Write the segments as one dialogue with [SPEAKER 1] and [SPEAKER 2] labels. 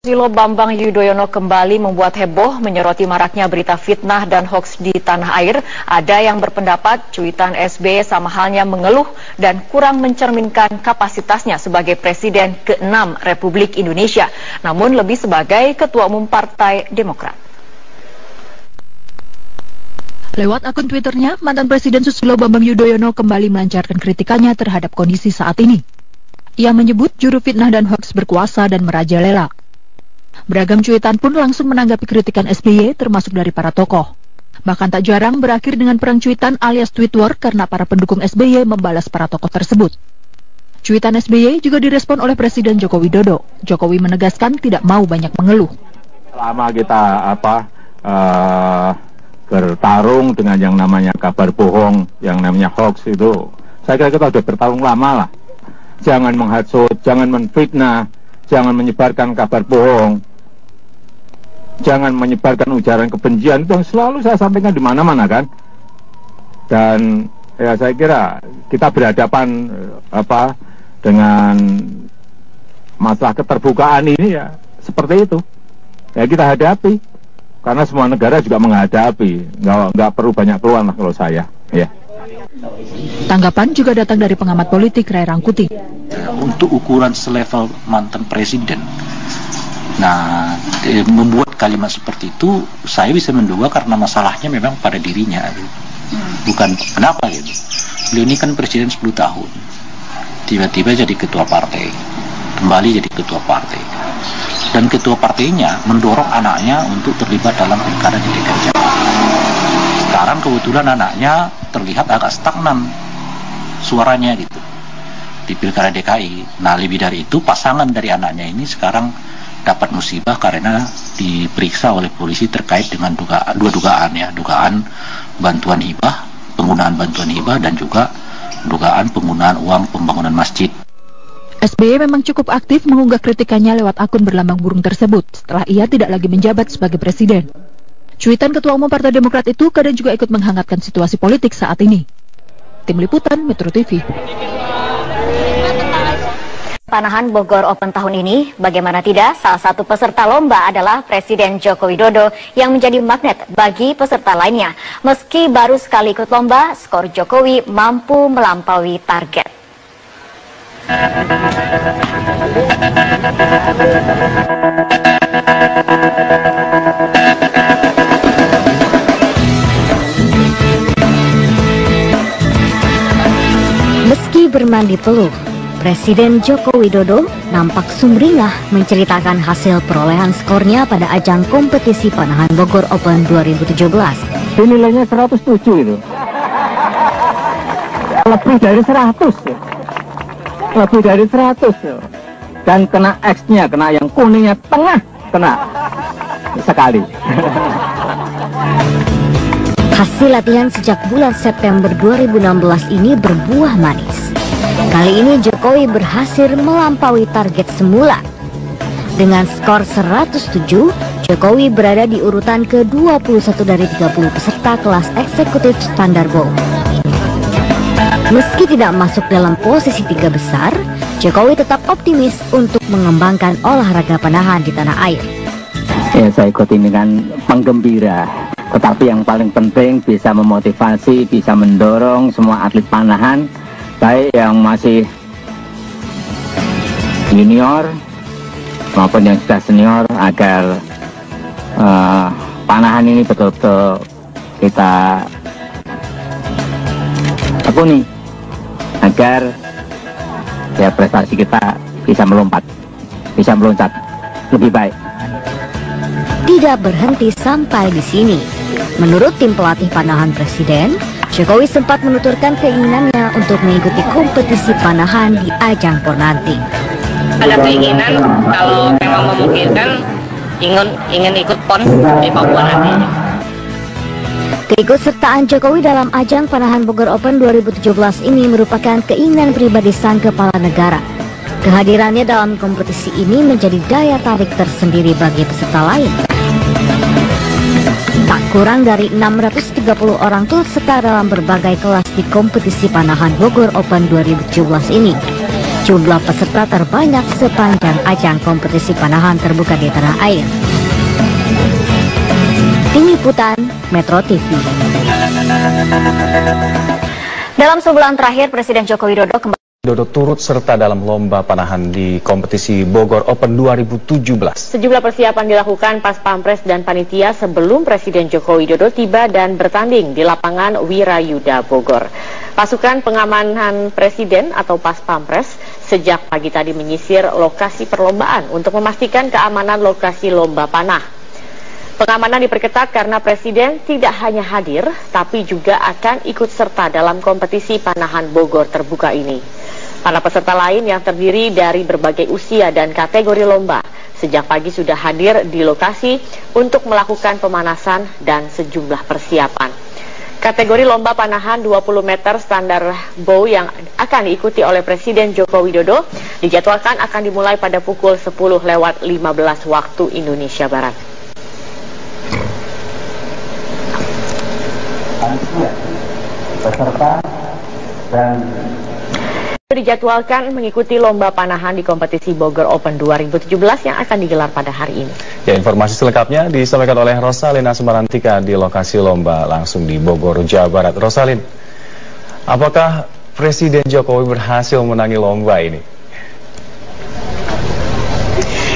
[SPEAKER 1] Susilo Bambang Yudhoyono kembali membuat heboh menyoroti maraknya berita fitnah dan hoaks di tanah air. Ada yang berpendapat cuitan SBY sama halnya mengeluh dan kurang mencerminkan kapasitasnya sebagai Presiden ke-6 Republik Indonesia, namun lebih sebagai Ketua Umum Partai Demokrat.
[SPEAKER 2] Lewat akun Twitternya, mantan Presiden Susilo Bambang Yudhoyono kembali melancarkan kritikannya terhadap kondisi saat ini. Ia menyebut juru fitnah dan hoaks berkuasa dan merajalela. Beragam cuitan pun langsung menanggapi kritikan SBY termasuk dari para tokoh. Bahkan tak jarang berakhir dengan perang cuitan alias tweet war karena para pendukung SBY membalas para tokoh tersebut. Cuitan SBY juga direspon oleh Presiden Joko Widodo. Jokowi menegaskan tidak mau banyak mengeluh.
[SPEAKER 3] Selama kita bertarung dengan yang namanya kabar bohong, yang namanya hoax itu, saya kira kita sudah bertarung lama lah. Jangan menghasut, jangan menfitnah, jangan menyebarkan kabar bohong. Jangan menyebarkan ujaran kebencian, itu yang selalu saya sampaikan di mana-mana kan. Dan ya saya kira kita berhadapan dengan masalah keterbukaan ini ya seperti itu. Ya kita hadapi, karena semua negara juga menghadapi. Nggak perlu banyak keluhan lah kalau saya. Ya.
[SPEAKER 2] Tanggapan juga datang dari pengamat politik Ray Rangkuti.
[SPEAKER 4] Untuk ukuran selevel mantan presiden, nah membuat kalimat seperti itu, saya bisa menduga karena masalahnya memang pada dirinya, bukan kenapa gitu. Beliau ini kan presiden 10 tahun, tiba-tiba jadi ketua partai, kembali jadi ketua partai, dan ketua partainya mendorong anaknya untuk terlibat dalam pilkada di DKI Jakarta. Sekarang kebetulan anaknya terlihat agak stagnan suaranya gitu di pilkada DKI. Nah lebih dari itu, pasangan dari anaknya ini sekarang dapat musibah karena diperiksa oleh polisi terkait dengan dugaan bantuan hibah, penggunaan bantuan hibah, dan juga dugaan penggunaan uang pembangunan masjid.
[SPEAKER 2] SBY memang cukup aktif mengunggah kritikannya lewat akun berlambang burung tersebut setelah ia tidak lagi menjabat sebagai presiden. Cuitan Ketua Umum Partai Demokrat itu kadang juga ikut menghangatkan situasi politik saat ini. Tim Liputan Metro TV.
[SPEAKER 5] Panahan Bogor Open tahun ini, bagaimana tidak, salah satu peserta lomba adalah Presiden Joko Widodo yang menjadi magnet bagi peserta lainnya. Meski baru sekali ikut lomba, skor Jokowi mampu melampaui target. Meski bermandi peluh, Presiden Joko Widodo nampak sumringah menceritakan hasil perolehan skornya pada ajang kompetisi panahan Bogor Open 2017.
[SPEAKER 3] Nilainya 107 itu. Lebih dari 100 ya. Lebih dari 100 ya. Dan kena X-nya, kena yang kuningnya tengah, kena sekali.
[SPEAKER 5] Hasil latihan sejak bulan September 2016 ini berbuah manis. Kali ini Jokowi berhasil melampaui target semula. Dengan skor 107, Jokowi berada di urutan ke-21 dari 30 peserta kelas eksekutif standar bowl. Meski tidak masuk dalam posisi 3 besar, Jokowi tetap optimis untuk mengembangkan olahraga panahan di tanah air.
[SPEAKER 3] Ya, saya ikut ini kan penggembira. Tetapi yang paling penting bisa memotivasi, bisa mendorong semua atlet panahan, baik yang masih junior maupun yang sudah senior, agar panahan ini betul-betul kita tekuni agar ya prestasi kita bisa meloncat lebih baik.
[SPEAKER 5] Tidak berhenti sampai di sini. Menurut tim pelatih panahan Presiden, Jokowi sempat menuturkan keinginannya untuk mengikuti kompetisi panahan di ajang PON nanti.
[SPEAKER 6] Ada keinginan kalau memang memungkinkan ingin ikut PON di Papua nantinya.
[SPEAKER 5] Keikutsertaan Jokowi dalam ajang panahan Bogor Open 2017 ini merupakan keinginan pribadi sang kepala negara. Kehadirannya dalam kompetisi ini menjadi daya tarik tersendiri bagi peserta lain. Tak kurang dari 630 orang turut serta dalam berbagai kelas di kompetisi panahan Bogor Open 2017 ini. jumlah peserta terbanyak sepanjang ajang kompetisi panahan terbuka di tanah air. Tim Liputan Metro TV.
[SPEAKER 1] Dalam sebulan terakhir, Presiden Joko Widodo
[SPEAKER 7] turut serta dalam lomba panahan di kompetisi Bogor Open 2017.
[SPEAKER 8] Sejumlah persiapan dilakukan Pas Pampres dan panitia sebelum Presiden Joko Widodo tiba dan bertanding di lapangan Wirayuda Bogor. Pasukan pengamanan Presiden atau Pas Pampres sejak pagi tadi menyisir lokasi perlombaan untuk memastikan keamanan lokasi lomba panah. Pengamanan diperketat karena Presiden tidak hanya hadir, tapi juga akan ikut serta dalam kompetisi panahan Bogor terbuka ini. Para peserta lain yang terdiri dari berbagai usia dan kategori lomba sejak pagi sudah hadir di lokasi untuk melakukan pemanasan dan sejumlah persiapan. Kategori lomba panahan 20 meter standar bow yang akan diikuti oleh Presiden Joko Widodo dijadwalkan akan dimulai pada pukul 10:15 waktu Indonesia Barat.
[SPEAKER 9] Peserta dan
[SPEAKER 8] dijadwalkan mengikuti lomba panahan di kompetisi Bogor Open 2017 yang akan digelar pada hari ini.
[SPEAKER 7] Ya, informasi selengkapnya disampaikan oleh Rosalina Sumarantika di lokasi lomba langsung di Bogor, Jawa Barat. Rosalin, apakah Presiden Jokowi berhasil menangi lomba ini?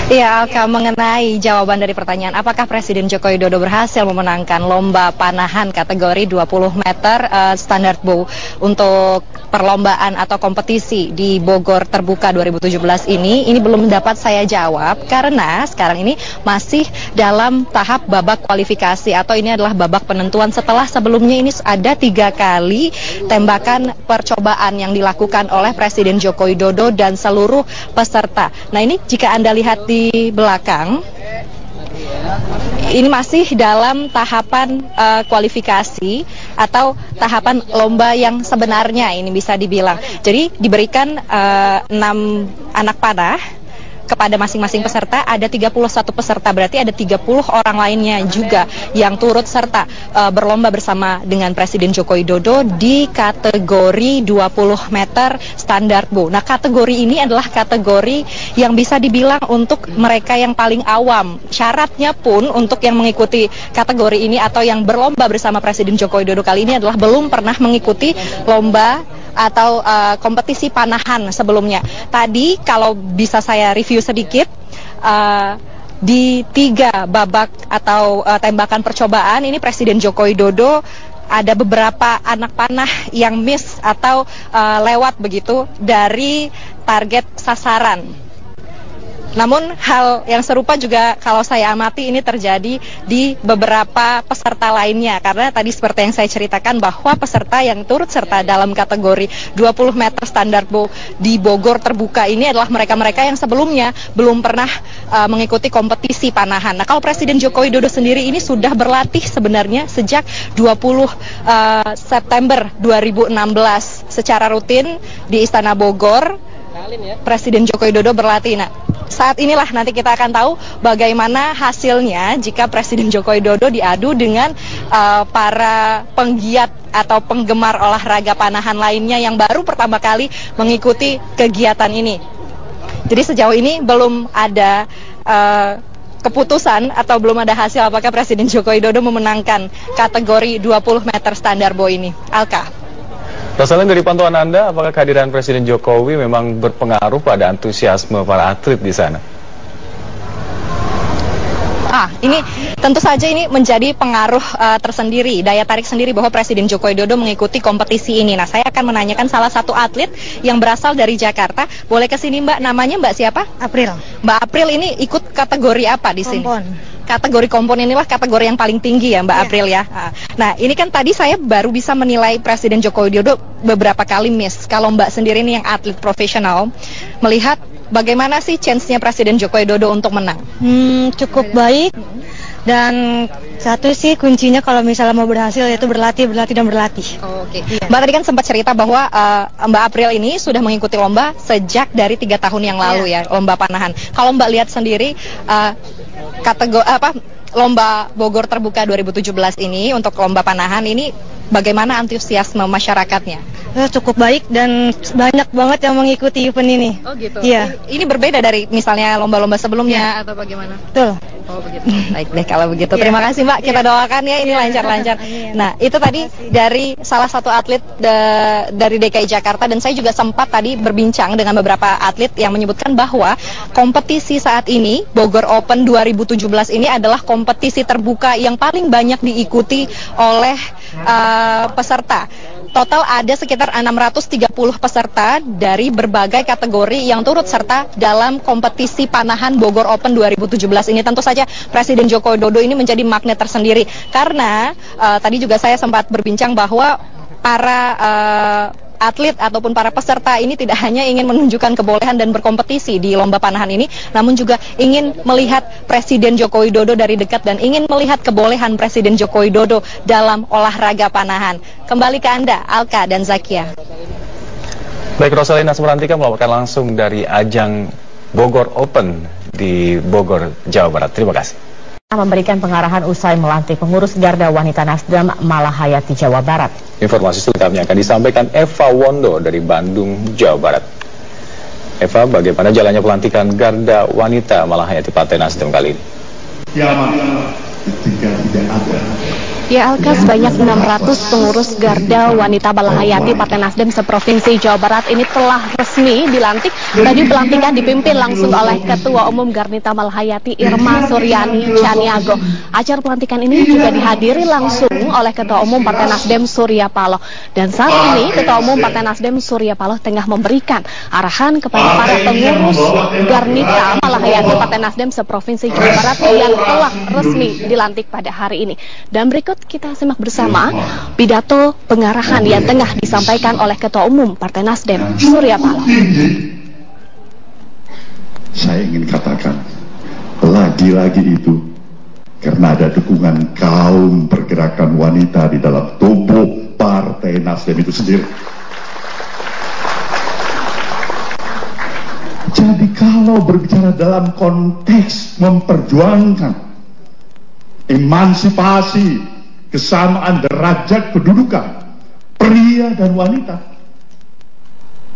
[SPEAKER 10] Ya, Alka, mengenai jawaban dari pertanyaan apakah Presiden Joko Widodo berhasil memenangkan lomba panahan kategori 20 meter standar bow untuk perlombaan atau kompetisi di Bogor terbuka 2017 ini belum dapat saya jawab karena sekarang ini masih dalam tahap babak kualifikasi atau ini adalah babak penentuan setelah sebelumnya ini ada 3 kali tembakan percobaan yang dilakukan oleh Presiden Joko Widodo dan seluruh peserta. Nah, ini jika Anda lihat di belakang, ini masih dalam tahapan kualifikasi atau tahapan lomba yang sebenarnya ini bisa dibilang. Jadi diberikan 6 anak panah kepada masing-masing peserta, ada 31 peserta, berarti ada 30 orang lainnya juga yang turut serta berlomba bersama dengan Presiden Joko Widodo di kategori 20 meter standar bow. Nah, kategori ini adalah kategori yang bisa dibilang untuk mereka yang paling awam. Syaratnya pun untuk yang mengikuti kategori ini atau yang berlomba bersama Presiden Joko Widodo kali ini adalah belum pernah mengikuti lomba atau kompetisi panahan sebelumnya. Tadi kalau bisa saya review sedikit, di 3 babak atau tembakan percobaan ini Presiden Joko Widodo ada beberapa anak panah yang miss atau lewat begitu dari target sasaran. Namun hal yang serupa juga kalau saya amati ini terjadi di beberapa peserta lainnya karena tadi seperti yang saya ceritakan bahwa peserta yang turut serta dalam kategori 20 meter standar bow di Bogor terbuka ini adalah mereka-mereka yang sebelumnya belum pernah mengikuti kompetisi panahan. Nah, kalau Presiden Joko Widodo sendiri ini sudah berlatih sebenarnya sejak 20 September 2016 secara rutin di Istana Bogor. Presiden Joko Widodo berlatih. Nah, saat inilah nanti kita akan tahu bagaimana hasilnya jika Presiden Joko Widodo diadu dengan para penggiat atau penggemar olahraga panahan lainnya yang baru pertama kali mengikuti kegiatan ini. Jadi sejauh ini belum ada keputusan atau belum ada hasil apakah Presiden Joko Widodo memenangkan kategori 20 meter standar bow ini. Alka.
[SPEAKER 7] Rosalin, dari pantauan Anda, apakah kehadiran Presiden Jokowi memang berpengaruh pada antusiasme para atlet di sana?
[SPEAKER 10] Ini tentu saja ini menjadi pengaruh tersendiri, daya tarik sendiri bahwa Presiden Joko Widodo mengikuti kompetisi ini. Nah, saya akan menanyakan salah satu atlet yang berasal dari Jakarta. Boleh ke sini, Mbak? Namanya Mbak siapa?
[SPEAKER 11] April.
[SPEAKER 10] Mbak April ini ikut kategori apa di sini?
[SPEAKER 11] Kompon.
[SPEAKER 10] Kategori kompon inilah kategori yang paling tinggi ya, Mbak April ya. Nah, ini kan tadi saya baru bisa menilai Presiden Joko Widodo beberapa kali miss. Kalau Mbak sendiri ini yang atlet profesional, melihat bagaimana sih chance-nya Presiden Joko Widodo untuk menang?
[SPEAKER 11] Cukup baik. Dan satu sih kuncinya kalau misalnya mau berhasil yaitu berlatih dan berlatih.
[SPEAKER 10] Oke. Mbak tadi kan sempat cerita bahwa Mbak April ini sudah mengikuti lomba sejak dari 3 tahun yang lalu ya, lomba panahan. Kalau Mbak lihat sendiri lomba Bogor terbuka 2017 ini untuk lomba panahan ini bagaimana antusiasme masyarakatnya?
[SPEAKER 11] Cukup baik dan banyak banget yang mengikuti event ini.
[SPEAKER 10] Oh gitu.
[SPEAKER 11] Iya.
[SPEAKER 10] Ini berbeda dari misalnya lomba-lomba sebelumnya atau bagaimana?
[SPEAKER 11] Betul.
[SPEAKER 10] Oh begitu. Baik deh kalau begitu. Terima kasih Mbak. Kita doakan ya ini lancar-lancar. Nah itu tadi dari salah satu atlet dari DKI Jakarta, dan saya juga sempat tadi berbincang dengan beberapa atlet yang menyebutkan bahwa kompetisi saat ini Bogor Open 2017 ini adalah kompetisi terbuka yang paling banyak diikuti oleh peserta. Total ada sekitar 630 peserta dari berbagai kategori yang turut serta dalam kompetisi panahan Bogor Open 2017 ini. Tentu saja Presiden Joko Widodo ini menjadi magnet tersendiri karena tadi juga saya sempat berbincang bahwa para atlet ataupun para peserta ini tidak hanya ingin menunjukkan kebolehan dan berkompetisi di lomba panahan ini, namun juga ingin melihat Presiden Joko Widodo dari dekat dan ingin melihat kebolehan Presiden Joko Widodo dalam olahraga panahan. Kembali ke Anda, Alka dan Zakia.
[SPEAKER 7] Baik, Rosalina Semerantika melaporkan langsung dari ajang Bogor Open di Bogor, Jawa Barat. Terima kasih.
[SPEAKER 8] Memberikan pengarahan usai melantik pengurus Garda Wanita Nasdem Malahayati, Jawa Barat.
[SPEAKER 7] Informasi selengkapnya akan disampaikan Eva Wondo dari Bandung, Jawa Barat. Eva, bagaimana jalannya pelantikan Garda Wanita Malahayati Partai Nasdem kali ini?
[SPEAKER 12] Ya, ketika tidak ada.
[SPEAKER 13] Ya, Alka, sebanyak 600 pengurus Garda Wanita Malahayati Partai Nasdem seprovinsi Jawa Barat ini telah resmi dilantik. Tadi pelantikan dipimpin langsung oleh Ketua Umum Garnita Malahayati Irma Suryani Caniago. Acara pelantikan ini juga dihadiri langsung oleh Ketua Umum Partai Nasdem Surya Paloh. Dan saat ini Ketua Umum Partai Nasdem Surya Paloh tengah memberikan arahan kepada para pengurus Garnita Malahayati Partai Nasdem seprovinsi Jawa Barat yang telah resmi dilantik pada hari ini. Dan berikut kita simak bersama pidato pengarahan yang tengah disampaikan oleh Ketua Umum Partai Nasdem Surya Paloh.
[SPEAKER 12] Saya ingin katakan lagi-lagi itu karena ada dukungan kaum pergerakan wanita di dalam tubuh Partai Nasdem itu sendiri. Jadi kalau berbicara dalam konteks memperjuangkan emansipasi, kesamaan derajat kedudukan pria dan wanita,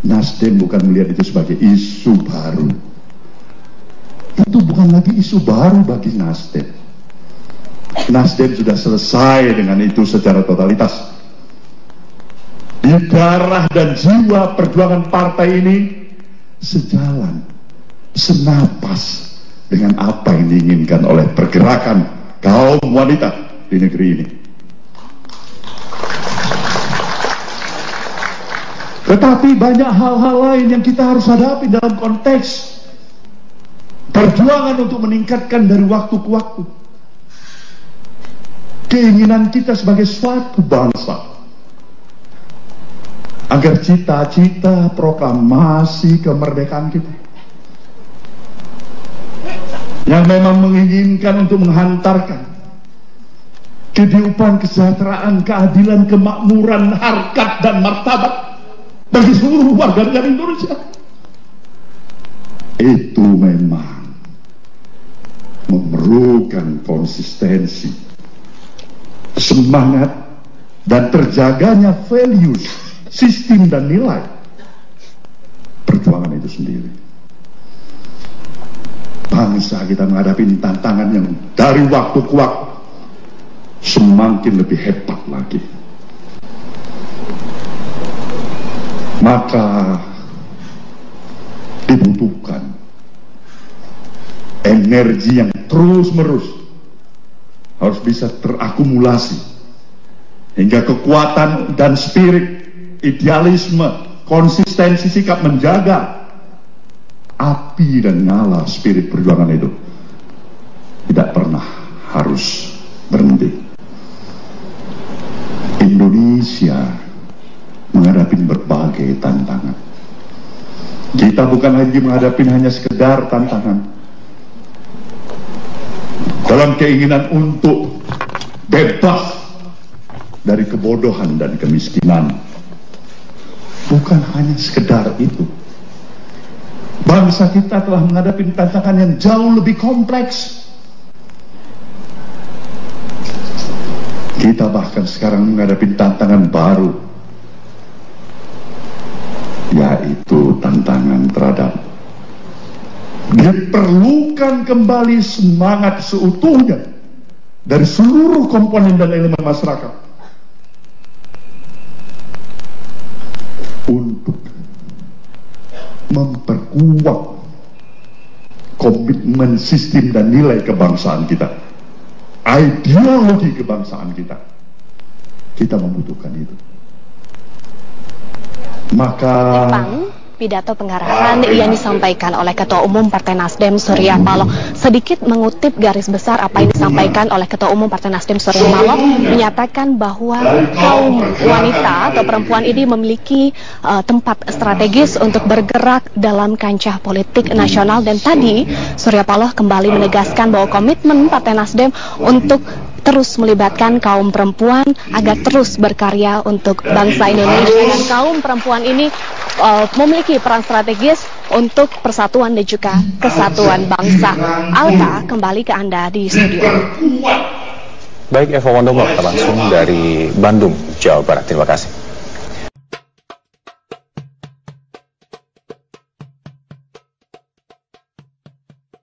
[SPEAKER 12] Nasdem bukan melihat itu sebagai isu baru. Itu bukan lagi isu baru bagi Nasdem. Nasdem sudah selesai dengan itu secara totalitas. Di darah dan jiwa perjuangan partai ini sejalan, senapas dengan apa yang diinginkan oleh pergerakan kaum wanita di negeri ini. Tetapi banyak hal-hal lain yang kita harus hadapi dalam konteks perjuangan untuk meningkatkan dari waktu ke waktu keinginan kita sebagai suatu bangsa, agar cita-cita proklamasi kemerdekaan kita yang memang menginginkan untuk menghantarkan kehidupan, kesejahteraan, keadilan, kemakmuran, harkat dan martabat bagi seluruh warga negara Indonesia, itu memang memerlukan konsistensi, semangat, dan terjaganya values, sistem dan nilai perjuangan itu sendiri. Bangsa kita menghadapi tantangan yang dari waktu ke waktu semakin lebih hebat lagi. Maka dibutuhkan energi yang terus-menerus harus bisa terakumulasi hingga kekuatan dan spirit, idealisme, konsistensi sikap menjaga api dan nyala spirit perjuangan itu tidak pernah harus berhenti. Indonesia menghadapi berbagai tantangan. Kita bukan lagi menghadapi hanya sekedar tantangan dalam keinginan untuk bebas dari kebodohan dan kemiskinan. Bukan hanya sekedar itu. Bangsa kita telah menghadapi tantangan yang jauh lebih kompleks. Kita bahkan sekarang menghadapi tantangan baru, yaitu tantangan terhadap diperlukan kembali semangat seutuhnya dari seluruh komponen dan elemen masyarakat untuk memperkuat komitmen sistem dan nilai kebangsaan kita, ideologi kebangsaan kita. Kita membutuhkan itu. Maka
[SPEAKER 13] pidato pengarahan yang disampaikan oleh Ketua Umum Partai Nasdem Surya Paloh, sedikit mengutip garis besar apa yang disampaikan oleh Ketua Umum Partai Nasdem Surya Paloh, menyatakan bahwa kaum wanita atau perempuan ini memiliki tempat strategis untuk bergerak dalam kancah politik nasional. Dan tadi Surya Paloh kembali menegaskan bahwa komitmen Partai Nasdem untuk terus melibatkan kaum perempuan agar terus berkarya untuk bangsa Indonesia, dan kaum perempuan ini memiliki peran strategis untuk persatuan dan juga kesatuan bangsa. Alka, kembali ke Anda di studio.
[SPEAKER 7] Baik, Eva Wondo melaporkan langsung dari Bandung, Jawa Barat. Terima kasih.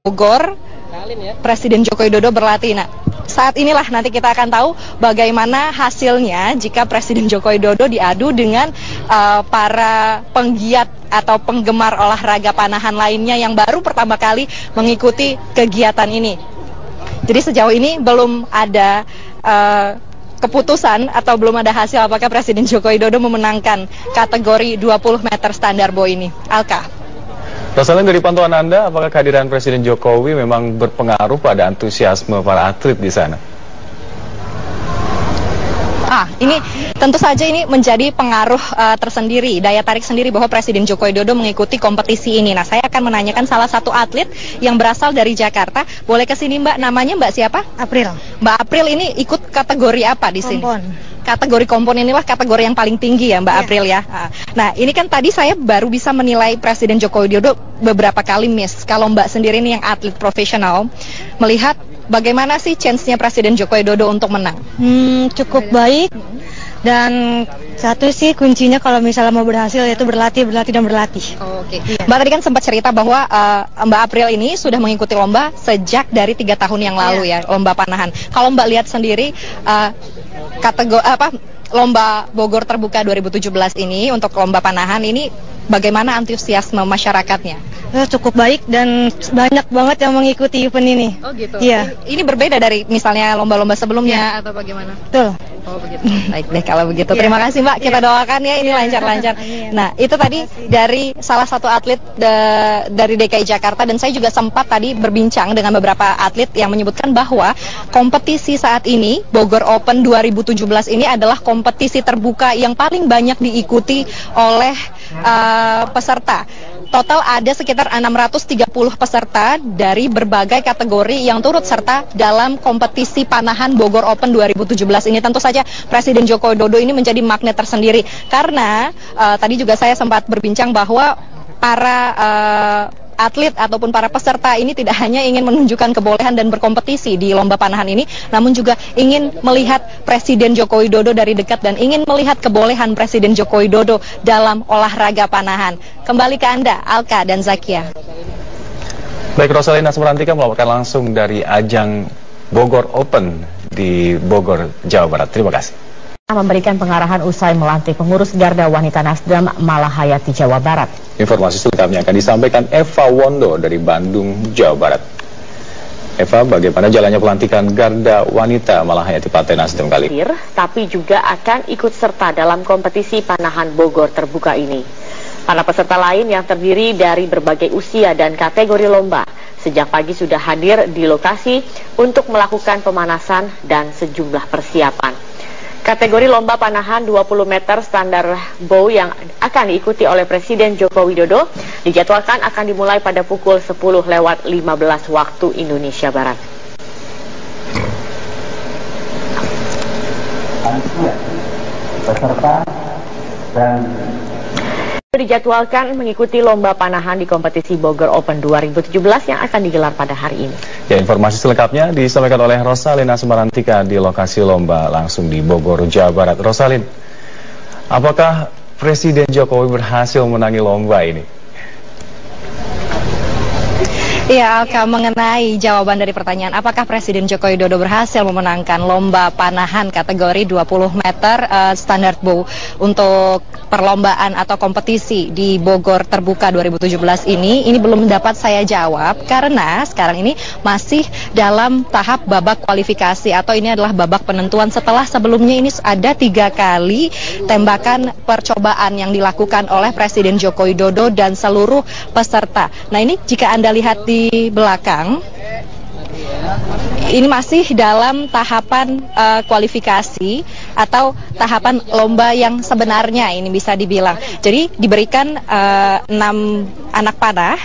[SPEAKER 10] Bogor, Presiden Joko Widodo berlatih. Nah, saat inilah nanti kita akan tahu bagaimana hasilnya jika Presiden Joko Widodo diadu dengan para penggiat atau penggemar olahraga panahan lainnya yang baru pertama kali mengikuti kegiatan ini. Jadi sejauh ini belum ada keputusan atau belum ada hasil apakah Presiden Joko Widodo memenangkan kategori 20 meter standar boy ini. Alka.
[SPEAKER 7] Rosalin, dari pantauan Anda, apakah kehadiran Presiden Jokowi memang berpengaruh pada antusiasme para atlet di sana?
[SPEAKER 10] Ini tentu saja ini menjadi pengaruh tersendiri, daya tarik sendiri bahwa Presiden Joko Widodo mengikuti kompetisi ini. Nah, saya akan menanyakan salah satu atlet yang berasal dari Jakarta. Boleh ke sini, Mbak? Namanya Mbak siapa?
[SPEAKER 11] April.
[SPEAKER 10] Mbak April ini ikut kategori apa di sini?
[SPEAKER 11] Kompon.
[SPEAKER 10] Kategori kompon inilah kategori yang paling tinggi ya Mbak April ya. Nah, ini kan tadi saya baru bisa menilai Presiden Joko Widodo beberapa kali miss. Kalau Mbak sendiri ini yang atlet profesional, melihat bagaimana sih chance-nya Presiden Joko Widodo untuk menang?
[SPEAKER 11] Cukup baik. Dan satu sih kuncinya kalau misalnya mau berhasil yaitu berlatih dan berlatih.
[SPEAKER 10] Oke. Iya. Mbak tadi kan sempat cerita bahwa Mbak April ini sudah mengikuti lomba sejak dari 3 tahun yang lalu ya, lomba panahan. Kalau Mbak lihat sendiri lomba Bogor Terbuka 2017 ini untuk lomba panahan ini bagaimana antusiasme masyarakatnya?
[SPEAKER 11] Cukup baik dan banyak banget yang mengikuti event ini.
[SPEAKER 10] Oh gitu.
[SPEAKER 11] Iya.
[SPEAKER 10] Ini berbeda dari misalnya lomba-lomba sebelumnya atau bagaimana?
[SPEAKER 11] Betul.
[SPEAKER 10] Oh begitu. Baik deh kalau begitu. Terima kasih Mbak. Kita doakan ya ini lancar-lancar. Nah, itu tadi dari salah satu atlet dari DKI Jakarta, dan saya juga sempat tadi berbincang dengan beberapa atlet yang menyebutkan bahwa kompetisi saat ini Bogor Open 2017 ini adalah kompetisi terbuka yang paling banyak diikuti oleh peserta. Total ada sekitar 630 peserta dari berbagai kategori yang turut serta dalam kompetisi panahan Bogor Open 2017 ini. Tentu saja Presiden Joko Widodo ini menjadi magnet tersendiri karena tadi juga saya sempat berbincang bahwa para atlet ataupun para peserta ini tidak hanya ingin menunjukkan kebolehan dan berkompetisi di lomba panahan ini, namun juga ingin melihat Presiden Joko Widodo dari dekat dan ingin melihat kebolehan Presiden Joko Widodo dalam olahraga panahan. Kembali ke Anda, Alka dan Zakia.
[SPEAKER 7] Baik, Rosalina Semerantika melaporkan langsung dari ajang Bogor Open di Bogor, Jawa Barat. Terima kasih.
[SPEAKER 8] Memberikan pengarahan usai melantik pengurus Garda Wanita Nasdem Malahayati, Jawa Barat.
[SPEAKER 7] Informasi selengkapnya akan disampaikan Eva Wondo dari Bandung, Jawa Barat. Eva, bagaimana jalannya pelantikan Garda Wanita Malahayati Partai Nasdem kali ini?
[SPEAKER 8] Tapi juga akan ikut serta dalam kompetisi panahan Bogor Terbuka ini. Para peserta lain yang terdiri dari berbagai usia dan kategori lomba sejak pagi sudah hadir di lokasi untuk melakukan pemanasan dan sejumlah persiapan. Kategori lomba panahan 20 meter standar bow yang akan diikuti oleh Presiden Joko Widodo dijadwalkan akan dimulai pada pukul 10:15 waktu Indonesia Barat.
[SPEAKER 9] Peserta dan
[SPEAKER 8] Dijadwalkan mengikuti lomba panahan di kompetisi Bogor Open 2017 yang akan digelar pada hari ini.
[SPEAKER 7] Ya, informasi selengkapnya disampaikan oleh Rosalina Semarantika di lokasi lomba langsung di Bogor, Jawa Barat. Rosalin, apakah Presiden Jokowi berhasil menangi lomba ini?
[SPEAKER 10] Ya, Alka, mengenai jawaban dari pertanyaan apakah Presiden Joko Widodo berhasil memenangkan lomba panahan kategori 20 meter standar bow untuk perlombaan atau kompetisi di Bogor Terbuka 2017 ini belum dapat saya jawab karena sekarang ini masih dalam tahap babak kualifikasi atau ini adalah babak penentuan setelah sebelumnya ini ada 3 kali tembakan percobaan yang dilakukan oleh Presiden Joko Widodo dan seluruh peserta. Nah, ini jika Anda lihat di belakang, ini masih dalam tahapan kualifikasi atau tahapan lomba yang sebenarnya ini bisa dibilang. Jadi diberikan 6 anak panah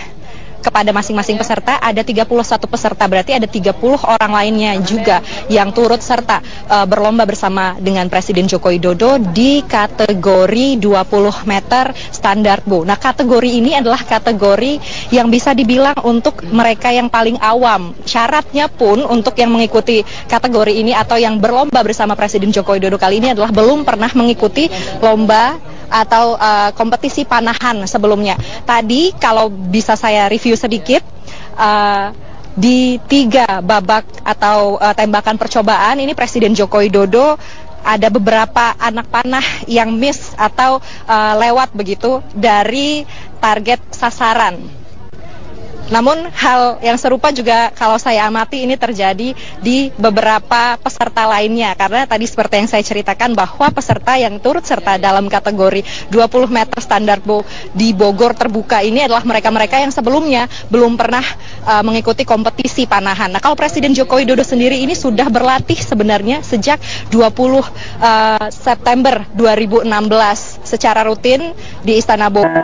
[SPEAKER 10] kepada masing-masing peserta, ada 31 peserta, berarti ada 30 orang lainnya juga yang turut serta berlomba bersama dengan Presiden Joko Widodo di kategori 20 meter standar bow. Nah, kategori ini adalah kategori yang bisa dibilang untuk mereka yang paling awam. Syaratnya pun untuk yang mengikuti kategori ini atau yang berlomba bersama Presiden Joko Widodo kali ini adalah belum pernah mengikuti lomba atau kompetisi panahan sebelumnya. Tadi kalau bisa saya review sedikit, di 3 babak atau tembakan percobaan ini Presiden Joko Widodo ada beberapa anak panah yang miss atau lewat begitu dari target sasaran. Namun hal yang serupa juga kalau saya amati ini terjadi di beberapa peserta lainnya, karena tadi seperti yang saya ceritakan bahwa peserta yang turut serta dalam kategori 20 meter standar bow di Bogor Terbuka ini adalah mereka-mereka yang sebelumnya belum pernah mengikuti kompetisi panahan. Nah, kalau Presiden Joko Widodo sendiri ini sudah berlatih sebenarnya sejak 20 September 2016 secara rutin di Istana Bogor.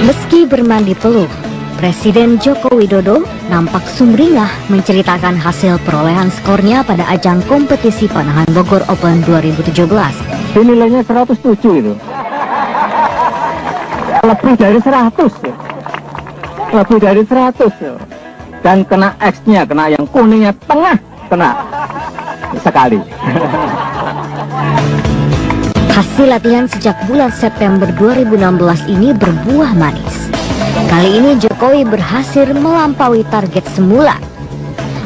[SPEAKER 5] Meski bermandi peluh, Presiden Joko Widodo nampak sumringah menceritakan hasil perolehan skornya pada ajang kompetisi panahan Bogor Open 2017.
[SPEAKER 3] Nilainya 107 itu. Lebih dari 100. Lebih dari 100. Dan kena X-nya, kena yang kuningnya tengah, kena sekali.
[SPEAKER 5] Hasil latihan sejak bulan September 2016 ini berbuah manis. Kali ini Jokowi berhasil melampaui target semula.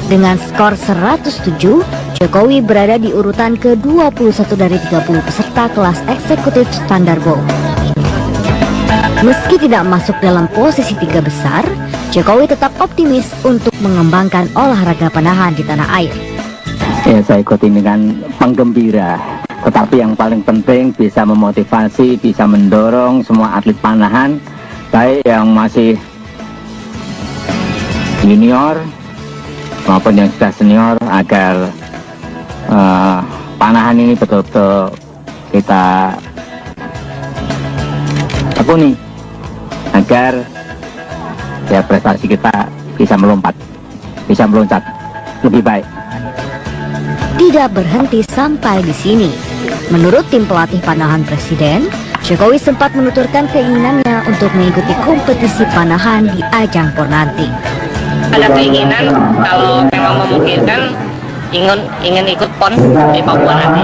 [SPEAKER 5] Dengan skor 107, Jokowi berada di urutan ke-21 dari 30 peserta kelas eksekutif standar bow. Meski tidak masuk dalam posisi 3 besar, Jokowi tetap optimis untuk mengembangkan olahraga panahan di tanah air.
[SPEAKER 3] Ya, saya ikuti dengan penggembira. Tetapi yang paling penting bisa memotivasi, bisa mendorong semua atlet panahan, baik yang masih junior maupun yang sudah senior, agar panahan ini betul-betul kita tekuni agar ya prestasi kita bisa meloncat lebih baik.
[SPEAKER 5] Tidak berhenti sampai di sini. Menurut tim pelatih panahan Presiden, Jokowi sempat menuturkan keinginannya untuk mengikuti kompetisi panahan di ajang PON nanti.
[SPEAKER 6] Ada keinginan kalau memang memungkinkan ingin ikut PON di Papua nanti.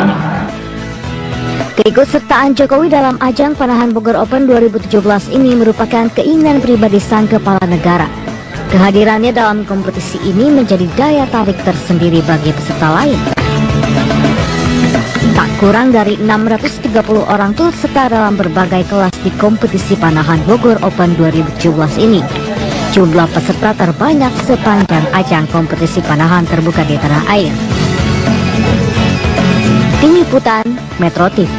[SPEAKER 5] Keikutsertaan Jokowi dalam ajang panahan Bogor Open 2017 ini merupakan keinginan pribadi sang kepala negara. Kehadirannya dalam kompetisi ini menjadi daya tarik tersendiri bagi peserta lain. Tak kurang dari 630 orang turut serta dalam berbagai kelas di kompetisi panahan Bogor Open 2017 ini. Jumlah peserta terbanyak sepanjang ajang kompetisi panahan terbuka di tanah air. Tim Liputan Metro TV.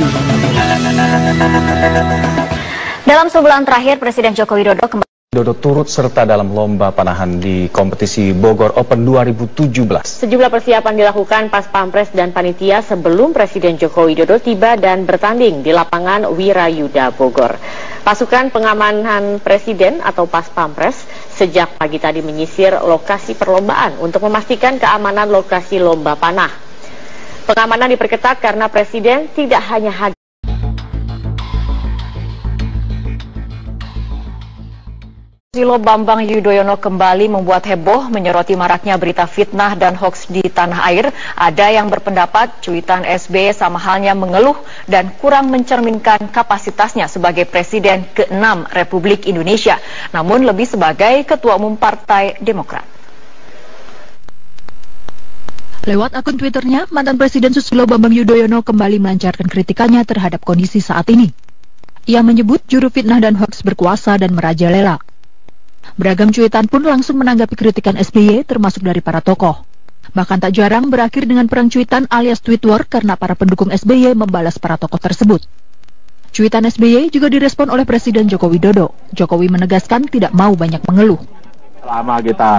[SPEAKER 1] Dalam sebulan terakhir, Presiden Joko Widodo
[SPEAKER 7] turut serta dalam lomba panahan di kompetisi Bogor Open 2017.
[SPEAKER 8] Sejumlah persiapan dilakukan pas Pampres dan panitia sebelum Presiden Joko Widodo tiba dan bertanding di lapangan Wirayuda Bogor. Pasukan pengamanan Presiden atau Pas Pampres sejak pagi tadi menyisir lokasi perlombaan untuk memastikan keamanan lokasi lomba panah. Pengamanan diperketat karena Presiden tidak hanya hadir.
[SPEAKER 1] Susilo Bambang Yudhoyono kembali membuat heboh menyoroti maraknya berita fitnah dan hoaks di tanah air. Ada yang berpendapat cuitan SBY sama halnya mengeluh dan kurang mencerminkan kapasitasnya sebagai Presiden ke-6 Republik Indonesia, namun lebih sebagai Ketua Umum Partai Demokrat.
[SPEAKER 2] Lewat akun Twitternya, mantan Presiden Susilo Bambang Yudhoyono kembali melancarkan kritikannya terhadap kondisi saat ini. Ia menyebut juru fitnah dan hoaks berkuasa dan merajalela. Beragam cuitan pun langsung menanggapi kritikan SBY termasuk dari para tokoh. Bahkan tak jarang berakhir dengan perang cuitan alias tweet war karena para pendukung SBY membalas para tokoh tersebut. Cuitan SBY juga direspon oleh Presiden Joko Widodo. Jokowi menegaskan tidak mau banyak mengeluh.
[SPEAKER 3] Selama kita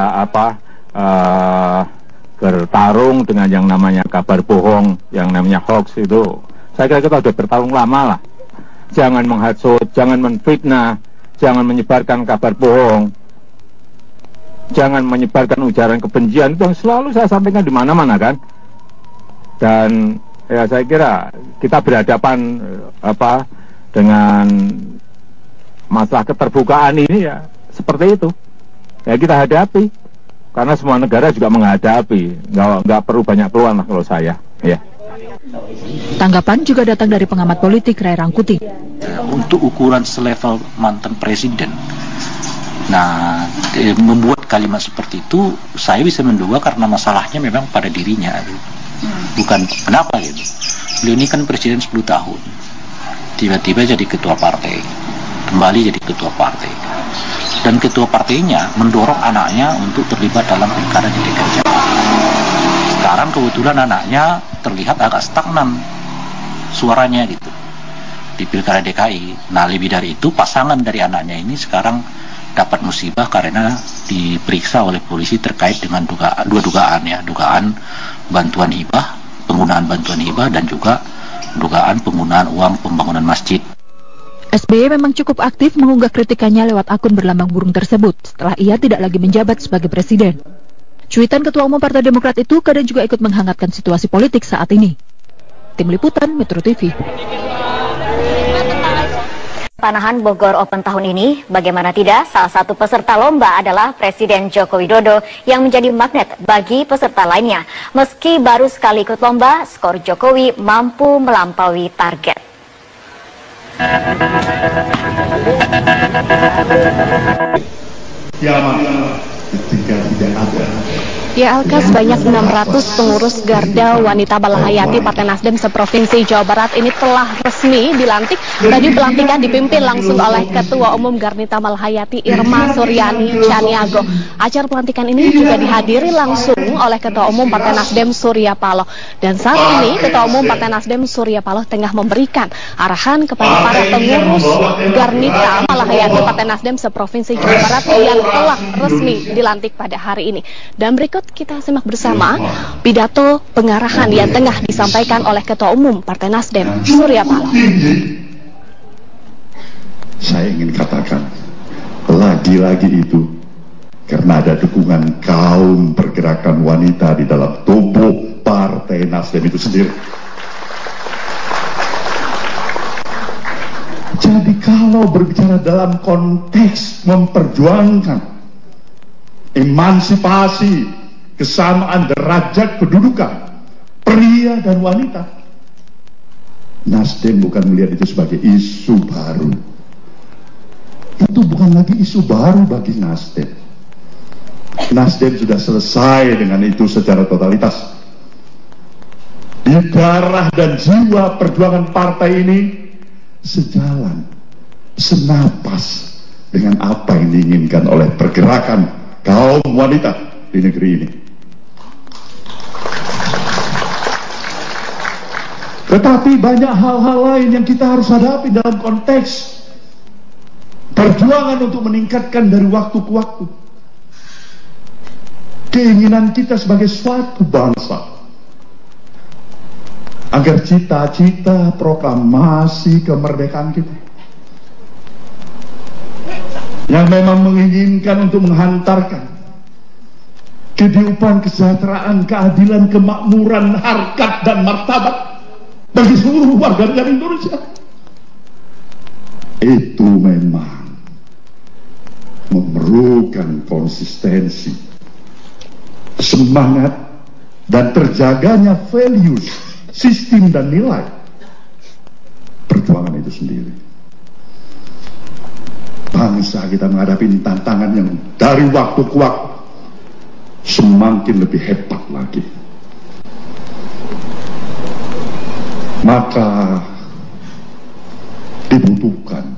[SPEAKER 3] bertarung dengan yang namanya kabar bohong, yang namanya hoax itu, saya kira kita sudah bertarung lama lah. Jangan menghasut, jangan menfitnah, jangan menyebarkan kabar bohong, jangan menyebarkan ujaran kebencian. Itu yang selalu saya sampaikan di mana-mana kan. Dan ya saya kira kita berhadapan dengan masalah keterbukaan ini ya seperti itu. Ya kita hadapi, karena semua negara juga menghadapi. Nggak perlu banyak peluang lah kalau saya. Ya.
[SPEAKER 2] Tanggapan juga datang dari pengamat politik Ray Rangkuti.
[SPEAKER 4] Untuk ukuran selevel mantan presiden, nah membuat kalimat seperti itu, saya bisa menduga karena masalahnya memang pada dirinya, bukan kenapa gitu. Beliau ini kan presiden 10 tahun, tiba-tiba jadi ketua partai, kembali jadi ketua partai, dan ketua partainya mendorong anaknya untuk terlibat dalam pilkada di DKI Jakarta. Sekarang kebetulan anaknya terlihat agak stagnan suaranya gitu di pilkada DKI. Nah lebih dari itu, pasangan dari anaknya ini sekarang dapat musibah karena diperiksa oleh polisi terkait dengan dugaan bantuan hibah, penggunaan bantuan hibah, dan juga dugaan penggunaan uang pembangunan masjid.
[SPEAKER 2] SBY memang cukup aktif mengunggah kritikannya lewat akun berlambang burung tersebut setelah ia tidak lagi menjabat sebagai presiden. Cuitan Ketua Umum Partai Demokrat itu kadang juga ikut menghangatkan situasi politik saat ini. Tim Liputan Metro TV.
[SPEAKER 5] Panahan Bogor Open tahun ini, bagaimana tidak, salah satu peserta lomba adalah Presiden Joko Widodo yang menjadi magnet bagi peserta lainnya. Meski baru sekali ikut lomba, skor Jokowi mampu melampaui target.
[SPEAKER 12] Ketika tidak ada.
[SPEAKER 13] Ya Alka, sebanyak 600 pengurus Garda Wanita Balahayati Partai Nasdem seprovinsi Jawa Barat ini telah resmi dilantik. Tadi pelantikan dipimpin langsung oleh Ketua Umum Garnita Balahayati Irma Suryani Caniago. Acara pelantikan ini juga dihadiri langsung oleh Ketua Umum Partai Nasdem Surya Paloh. Dan saat ini Ketua Umum Partai Nasdem Surya Paloh tengah memberikan arahan kepada para pengurus Garnita Balahayati Partai Nasdem seprovinsi Jawa Barat yang telah resmi dilantik pada hari ini. Dan berikut kita simak bersama pidato pengarahan yang tengah disampaikan oleh Ketua Umum Partai Nasdem Surya Paloh.
[SPEAKER 12] Saya ingin katakan, lagi-lagi itu karena ada dukungan kaum pergerakan wanita di dalam tubuh Partai Nasdem itu sendiri. Jadi kalau berbicara dalam konteks memperjuangkan emansipasi, kesamaan derajat kedudukan pria dan wanita, Nasdem bukan melihat itu sebagai isu baru. Itu bukan lagi isu baru bagi Nasdem. Nasdem sudah selesai dengan itu secara totalitas. Di darah dan jiwa perjuangan partai ini sejalan, senapas dengan apa yang diinginkan oleh pergerakan kaum wanita di negeri ini. Tetapi banyak hal-hal lain yang kita harus hadapi dalam konteks perjuangan untuk meningkatkan dari waktu ke waktu keinginan kita sebagai suatu bangsa, agar cita-cita proklamasi kemerdekaan kita yang memang menginginkan untuk menghantarkan kehidupan, kesejahteraan, keadilan, kemakmuran, harkat dan martabat bagi seluruh warga negara Indonesia. Itu memang memerlukan konsistensi, semangat, dan terjaganya values, sistem dan nilai perjuangan itu sendiri. Bangsa kita menghadapi tantangan yang dari waktu ke waktu semakin lebih hebat lagi. Maka dibutuhkan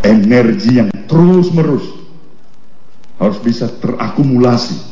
[SPEAKER 12] energi yang terus-menerus harus bisa terakumulasi